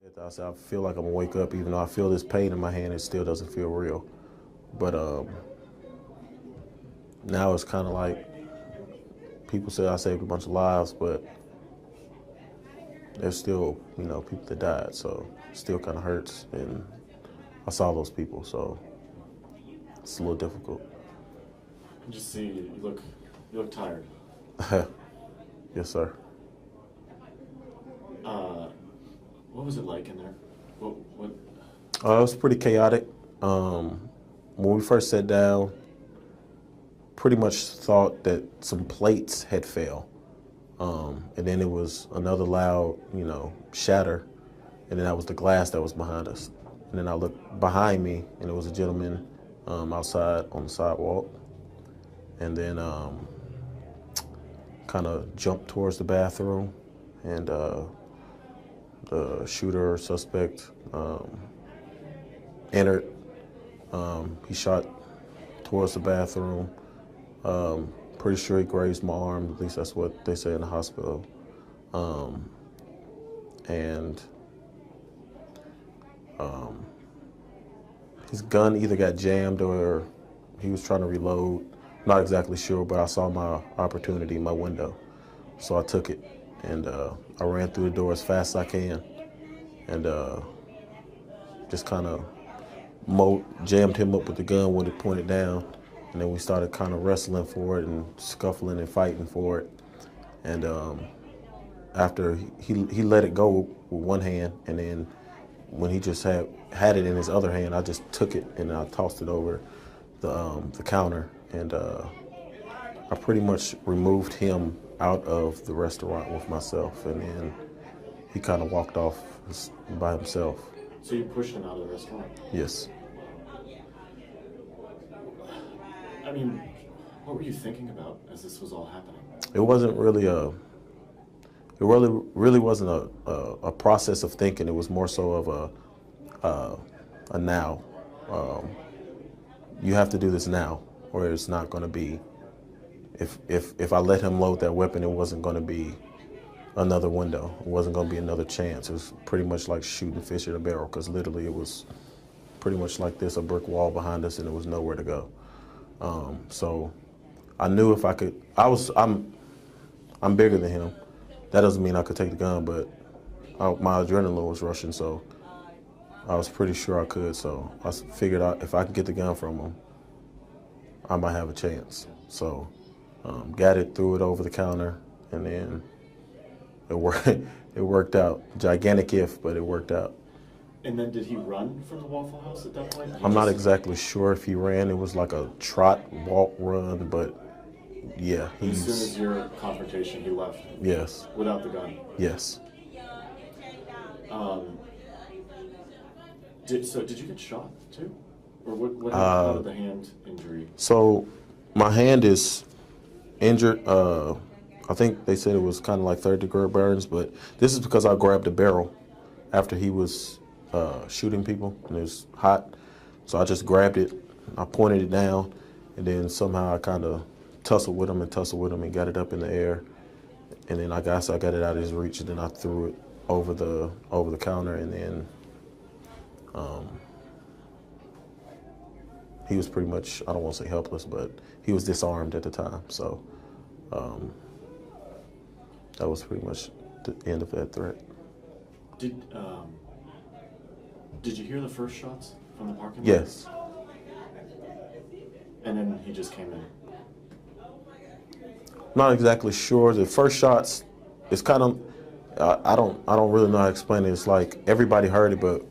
I said, I feel like I'm gonna wake up, even though I feel this pain in my hand, it still doesn't feel real. But now it's kind of like people say I saved a bunch of lives, but there's still, people that died, so it still kind of hurts. And I saw those people, so it's a little difficult. I just see you look tired. Yes, sir. What was it like in there? What? It was pretty chaotic. When we first sat down, pretty much thought that some plates had fell. And then it was another loud, shatter. And then that was the glass that was behind us. And then I looked behind me, and it was a gentleman outside on the sidewalk. And then kind of jumped towards the bathroom. And the shooter or suspect entered. He shot towards the bathroom. Pretty sure he grazed my arm. At least that's what they say in the hospital. And his gun either got jammed or he was trying to reload. Not exactly sure, but I saw my opportunity in my window. So I took it, and I ran through the door as fast as I can, and just kind of jammed him up with the gun when it pointed down. And then we started kind of wrestling for it and scuffling and fighting for it. And after he let it go with one hand, and then when he just had it in his other hand, I just took it and I tossed it over the counter, and I pretty much removed him out of the restaurant with myself, and then he kind of walked off by himself. So you pushed him out of the restaurant? Yes. I mean, what were you thinking about as this was all happening? It wasn't really really wasn't a process of thinking. It was more so of a now. You have to do this now, or it's not going to be. If I let him load that weapon, it wasn't going to be another window. It wasn't going to be another chance. It was pretty much like shooting fish at a barrel, because literally it was pretty much like this, a brick wall behind us, and there was nowhere to go. So I knew if I could, I'm bigger than him. That doesn't mean I could take the gun, but my adrenaline was rushing, so I was pretty sure I could. So I figured out if I could get the gun from him, I might have a chance. So got it, threw it over the counter, and then it worked. It worked out. Gigantic if, but it worked out. And then did he run from the Waffle House at that point? I'm not exactly sure if he ran. It was like a trot, walk, run, but yeah. As soon as your confrontation, he left? Yes. Without the gun? Yes. Did you get shot too? Or what happened to the hand injury? So my hand is injured. I think they said it was kind of like third-degree burns, but this is because I grabbed a barrel after he was shooting people, and it was hot. So I just grabbed it, I pointed it down, and then somehow I kind of tussled with him and got it up in the air. And then I got it out of his reach, and then I threw it over the counter, and then he was pretty much, I don't want to say helpless, but he was disarmed at the time. So that was pretty much the end of that threat. Did you hear the first shots from the parking lot? Yes. And then he just came in? Not exactly sure. The first shots, it's kind of, I don't really know how to explain it. It's like everybody heard it, but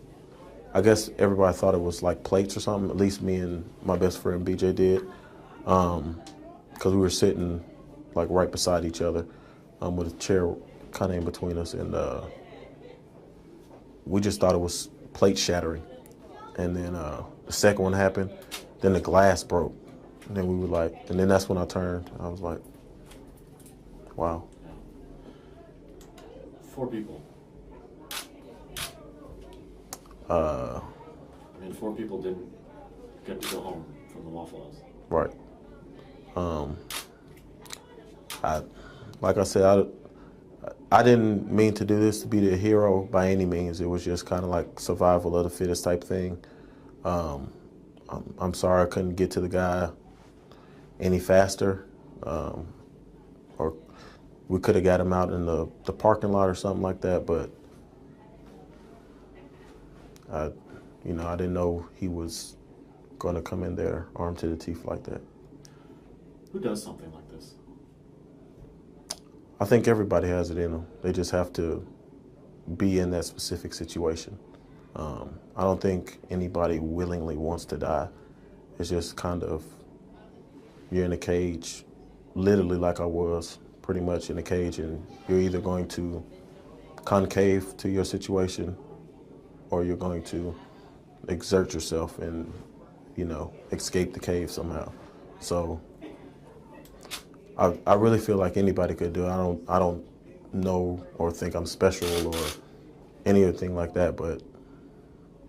I guess everybody thought it was like plates or something. At least me and my best friend BJ did, because we were sitting like right beside each other, with a chair kind of in between us, and we just thought it was plate shattering. And then the second one happened, then the glass broke, and then we were like, and then that's when I turned. I was like, wow. 4 people. I mean, 4 people didn't get to go home from the Waffle House. Right. Like I said, I didn't mean to do this to be the hero by any means. It was just kind of like survival of the fittest type thing. Um, I'm sorry I couldn't get to the guy any faster, or we could have got him out in the parking lot or something like that. But I, I didn't know he was going to come in there armed to the teeth like that. Who does something like this? I think everybody has it in them. They just have to be in that specific situation. I don't think anybody willingly wants to die. It's just kind of, you're in a cage, literally like I was, pretty much in a cage, and you're either going to concave to your situation or you're going to exert yourself and, escape the cave somehow. So I really feel like anybody could do it. I don't know or think I'm special or anything like that, but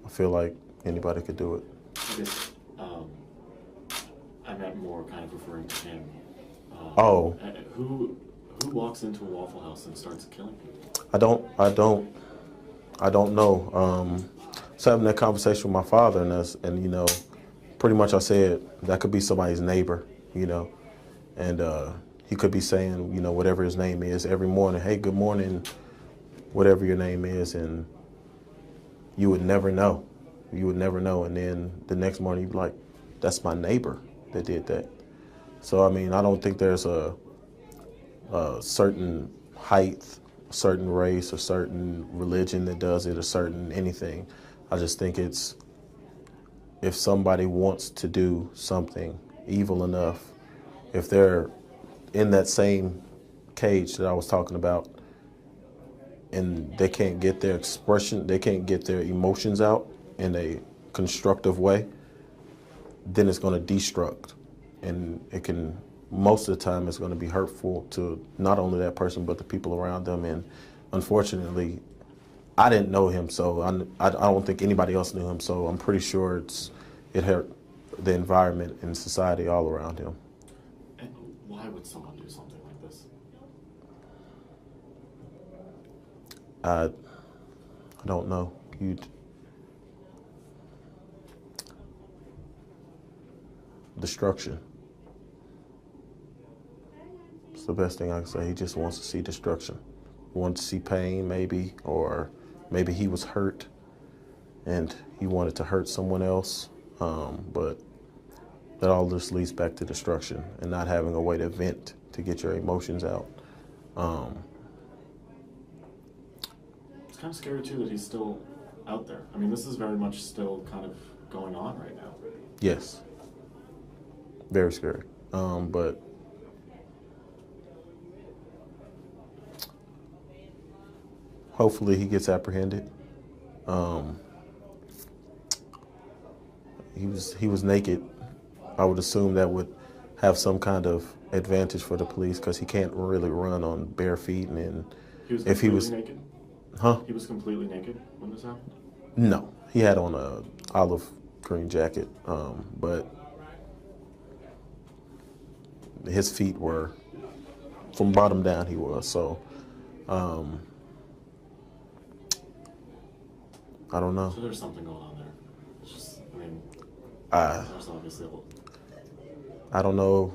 I feel like anybody could do it. I guess I meant more kind of referring to him. Oh. Who walks into a Waffle House and starts killing people? I don't know. I was having that conversation with my father, and pretty much I said that could be somebody's neighbor, and he could be saying, whatever his name is every morning, hey, good morning, whatever your name is, and you would never know. You would never know, and then the next morning you'd be like, that's my neighbor that did that. So, I don't think there's a certain height, a certain race, a certain religion that does it, a certain anything. I just think it's, if somebody wants to do something evil enough, if they're in that same cage that I was talking about and they can't get their expression, they can't get their emotions out in a constructive way, then it's going to destruct. And it can, most of the time, it's going to be hurtful to not only that person, but the people around them. And unfortunately, I didn't know him, so I don't think anybody else knew him. So I'm pretty sure it hurt the environment and society all around him. And why would someone do something like this? I don't know. Destruction. It's the best thing I can say. He just wants to see destruction. Wants to see pain, maybe, or maybe he was hurt and he wanted to hurt someone else. But that all just leads back to destruction and not having a way to vent, to get your emotions out. It's kind of scary, too, that he's still out there. This is very much still kind of going on right now. Yes. Very scary. But hopefully he gets apprehended. He was naked. I would assume that would have some kind of advantage for the police because he can't really run on bare feet. And If he was naked? Huh? He was completely naked when this happened? No, he had on a olive green jacket, but his feet were, from bottom down he was, so I don't know. So there's something going on there. It's just, there's obviously I don't know.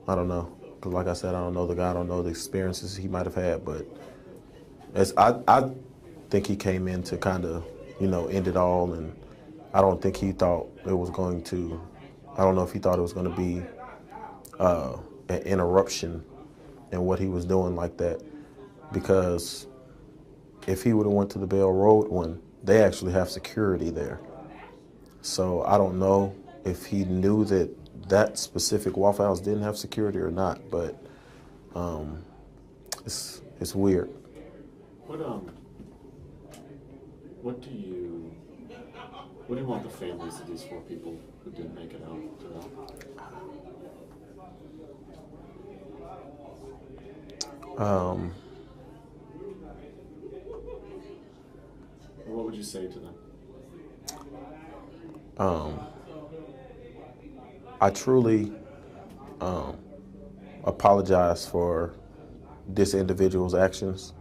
Because like I said, I don't know the guy. I don't know the experiences he might have had, but I think he came in to kind of, end it all, and I don't think he thought it was going to, I don't know if he thought it was going to be an interruption in what he was doing like that, because if he would have went to the Bell Road one, they actually have security there. So I don't know if he knew that specific Waffle House didn't have security or not, but it's weird. What do you want the families of these 4 people who didn't make it out to know? What would you say to them? I truly apologize for this individual's actions.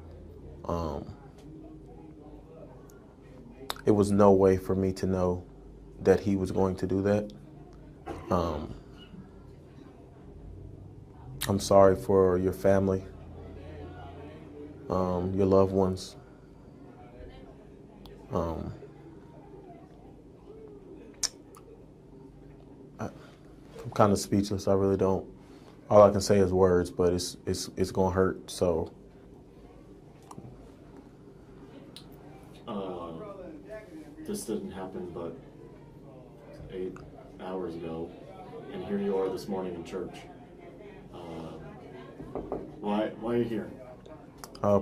It was no way for me to know that he was going to do that. I'm sorry for your family, your loved ones. I'm kind of speechless. I really don't. All I can say is words, but it's gonna hurt. So this didn't happen but 8 hours ago, and here you are this morning in church. Why are you here?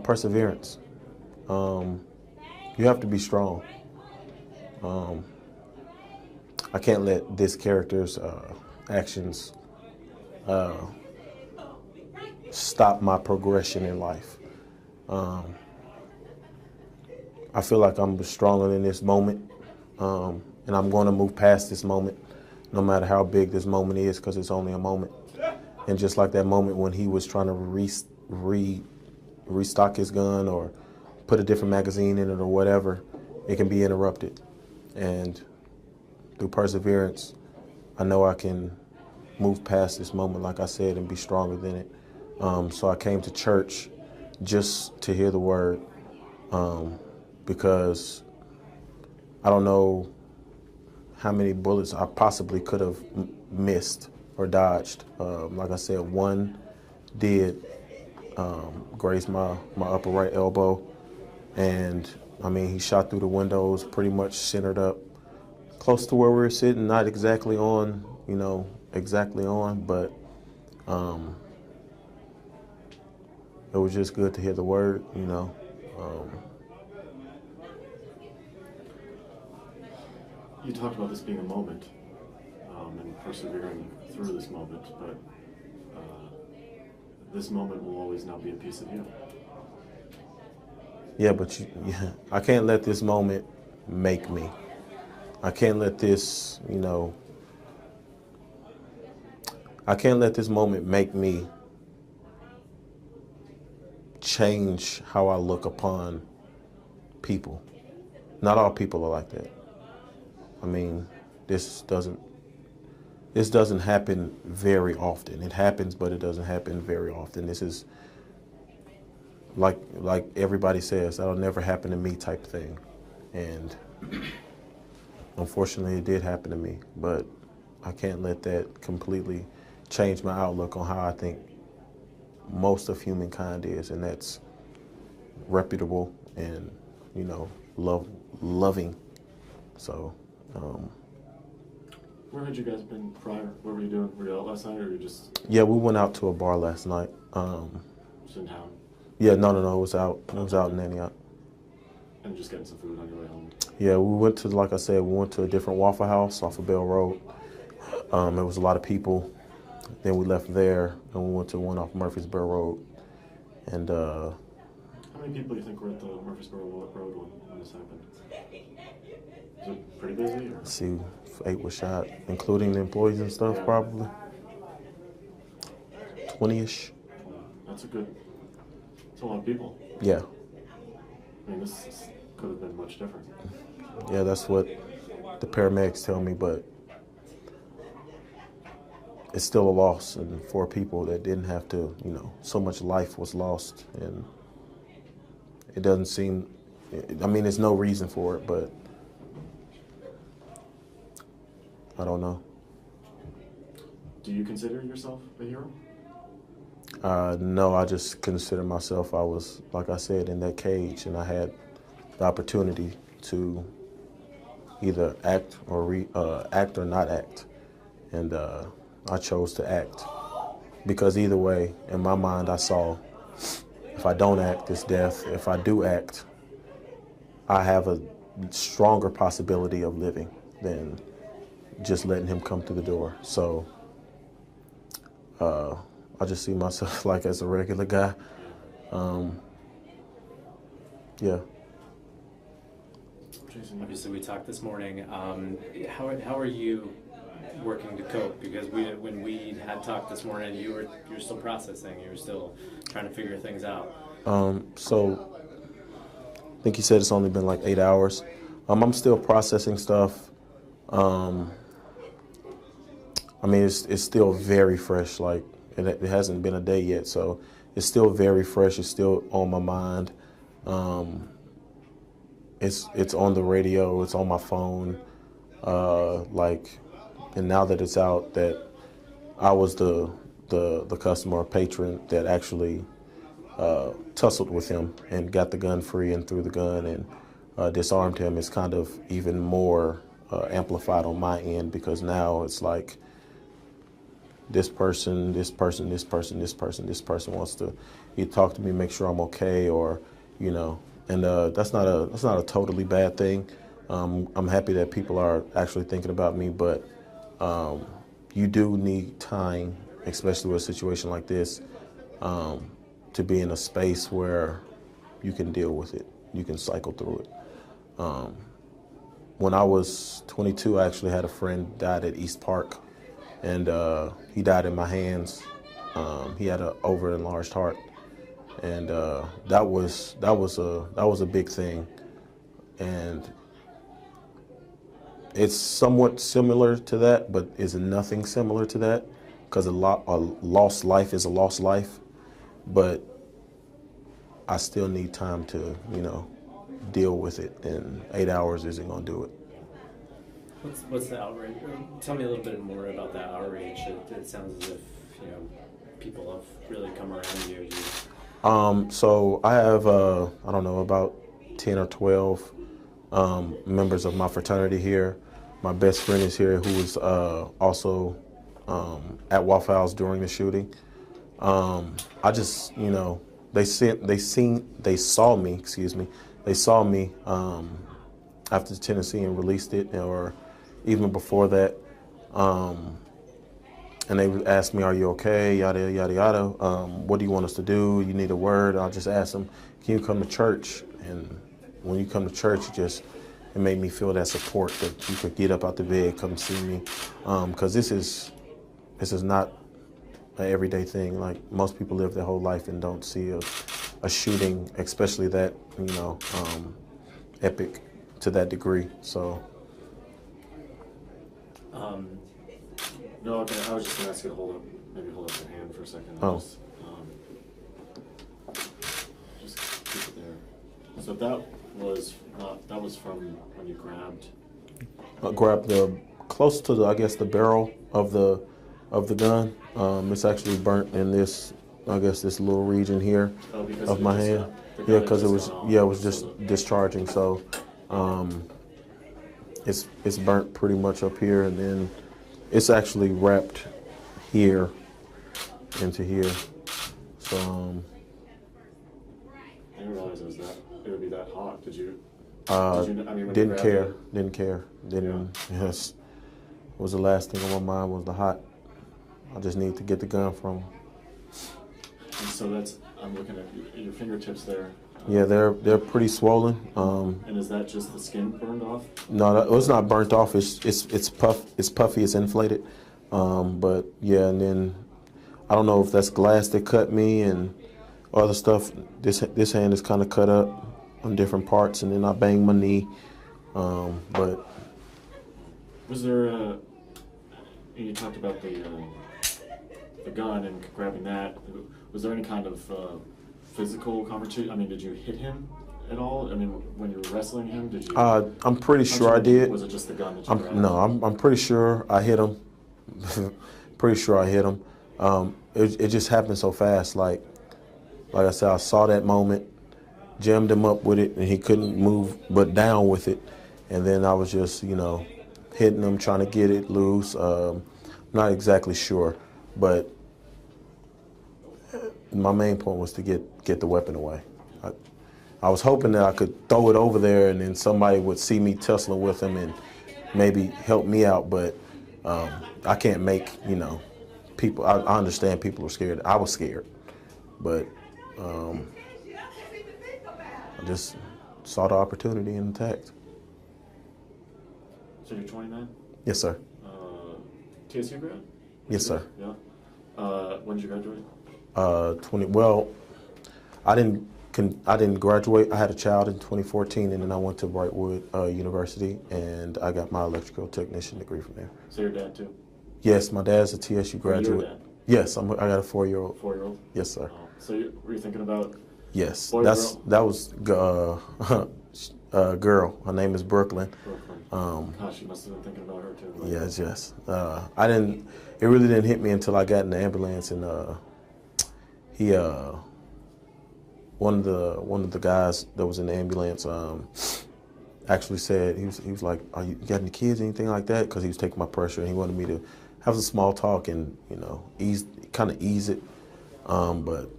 Perseverance. You have to be strong. I can't let this character's actions stop my progression in life. I feel like I'm stronger in this moment, and I'm going to move past this moment, no matter how big this moment is, because it's only a moment. And just like that moment when he was trying to restock his gun or put a different magazine in it or whatever, it can be interrupted. And through perseverance, I know I can move past this moment, like I said, and be stronger than it. So I came to church just to hear the word, because I don't know how many bullets I possibly could have missed or dodged. Like I said, one did graze my upper right elbow, and I mean, he shot through the windows, pretty much centered up close to where we were sitting, not exactly on, but it was just good to hear the word. You talked about this being a moment, and persevering through this moment, but this moment will always now be a piece of you. Yeah, but I can't let this moment make me. I can't let this, I can't let this moment make me change how I look upon people. Not all people are like that. I mean, this doesn't happen very often. It happens, but it doesn't happen very often. This is like everybody says, that'll never happen to me type thing. And unfortunately, it did happen to me, but I can't let that completely change my outlook on how I think most of humankind is, and that's reputable and, loving. So, Where had you guys been prior? What were you doing? Were you out last night, or were you just... Yeah, we went out to a bar last night. Just in town? Yeah, no, it was out. It was out in Antioch. And just getting some food on your way home? Yeah, like I said, we went to a different Waffle House off of Bell Road. There was a lot of people. Then we left there, and we went to one off Murfreesboro Road. And how many people do you think were at the Murfreesboro Road when this happened? Was it pretty busy? Or? let's see, 8 was shot, including the employees and stuff, Yeah. probably 20-ish. That's a lot of people. Yeah. I mean, this could have been much different. Yeah, that's what the paramedics tell me, but it's still a loss, and for people that didn't have to, so much life was lost, and it doesn't seem, there's no reason for it, but I don't know. Do you consider yourself a hero? No, I just consider myself, I was, like I said, in that cage, and I had the opportunity to either act or not act, and I chose to act, because either way, in my mind, I saw, if I don't act, it's death. If I do act, I have a stronger possibility of living than just letting him come through the door. So I just see myself like as a regular guy. Yeah. Jason, obviously we talked this morning. How are you working to cope? Because when we had talked this morning, you were still processing. You were still trying to figure things out. So I think he said it's only been like 8 hours. I'm still processing stuff. I mean, it's still very fresh. Like it hasn't been a day yet, so it's still very fresh. It's still on my mind. It's on the radio. It's on my phone. And now that it's out, that I was the customer or patron that actually tussled with him and got the gun free and threw the gun and disarmed him. It's kind of even more amplified on my end because now it's like this person wants to either talk to me, make sure I'm okay, or and that's not a totally bad thing. I'm happy that people are actually thinking about me, but you do need time, especially with a situation like this, to be in a space where you can deal with it, you can cycle through it. When I was 22, I actually had a friend died at East Park, and he died in my hands. He had an over-enlarged heart, and that was a big thing. And it's somewhat similar to that, but is nothing similar to that, because a lost life is a lost life. But I still need time to deal with it, and 8 hours isn't going to do it. What's the outrage? Tell me a little bit more about that outrage. It sounds as if people have really come around you. So I have I don't know, about 10 or 12 members of my fraternity here. My best friend is here, who was also at Waffle House during the shooting. I just they saw me. They saw me after Tennessee and released it, or even before that. And they would ask me, "Are you okay?" Yada yada yada. What do you want us to do? You need a word? I'll just ask them, "Can you come to church?" And when you come to church, it made me feel that support, that you could get up out the bed, come see me, because this is not an everyday thing. Like, most people live their whole life and don't see a shooting, especially that epic to that degree. So. No, okay, I was just going to ask you to hold up your hand for a second. Oh. Just keep it there. So that was from when you grabbed? Grabbed close to the barrel of the gun. It's actually burnt in this little region here of my hand. Yeah, because it was just discharging. So it's burnt pretty much up here, and then it's actually wrapped here into here. So I didn't realize it would be that hot. Did you? Didn't care. Yes. It was the last thing on my mind was the hot. I just need to get the gun from him. And so I'm looking at your fingertips there. Yeah, they're pretty swollen. And is that just the skin burned off? No, it's not burnt off. It's puffy. It's inflated. But yeah, and then I don't know if that's glass that cut me and other stuff. This hand is kind of cut up on different parts, and then I banged my knee. But was there you talked about the gun and grabbing that. Was there any kind of physical conversation? I mean, did you hit him at all? I mean, when you were wrestling him, did you? I'm pretty sure I did. Was it just the gun that you grabbed? No, I'm pretty sure I hit him. Pretty sure I hit him. It just happened so fast. Like I said, I saw that moment, jammed him up with it, and he couldn't move but down with it. And then I was just, hitting him, trying to get it loose. Not exactly sure, but my main point was to get the weapon away. I was hoping that I could throw it over there and then somebody would see me tussling with him and maybe help me out, but I can't make, people, I understand people are scared. I was scared, but I just saw the opportunity and attacked. So you're 29? Yes, sir. TSU grad? Yes, sir. Yeah. When did you graduate? 20. Well, I didn't graduate. I had a child in 2014, and then I went to Brightwood University, and I got my electrical technician degree from there. So your dad too? Yes, my dad's a TSU graduate. Your dad? Yes, I got a 4-year-old. 4-year-old? Yes, sir. Oh. So were you thinking about? Yes, Boy or girl? that was girl. Her name is Brooklyn. Brooklyn. Gosh, you must have been thinking about her too. Like, Yes. I didn't. It really didn't hit me until I got in the ambulance, and he one of the guys that was in the ambulance actually said he was like, "Are you got any kids, anything like that?" Because he was taking my pressure, and he wanted me to have a small talk and ease it. But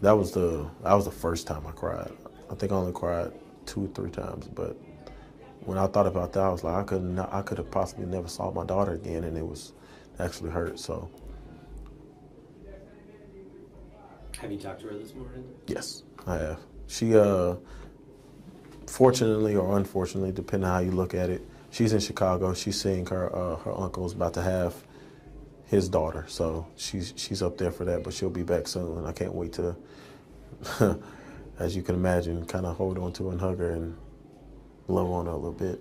that was the first time I cried. I think I only cried 2 or 3 times, but when I thought about that, I was like, I could have possibly never saw my daughter again, and it actually hurt. So Have you talked to her this morning? yes, I have. She fortunately or unfortunately, depending on how you look at it, she's in Chicago. She's seeing her uncle's about to have his daughter, so she's up there for that. But she'll be back soon, and I can't wait to, as you can imagine, kind of hold on to her and hug her and love on her a little bit.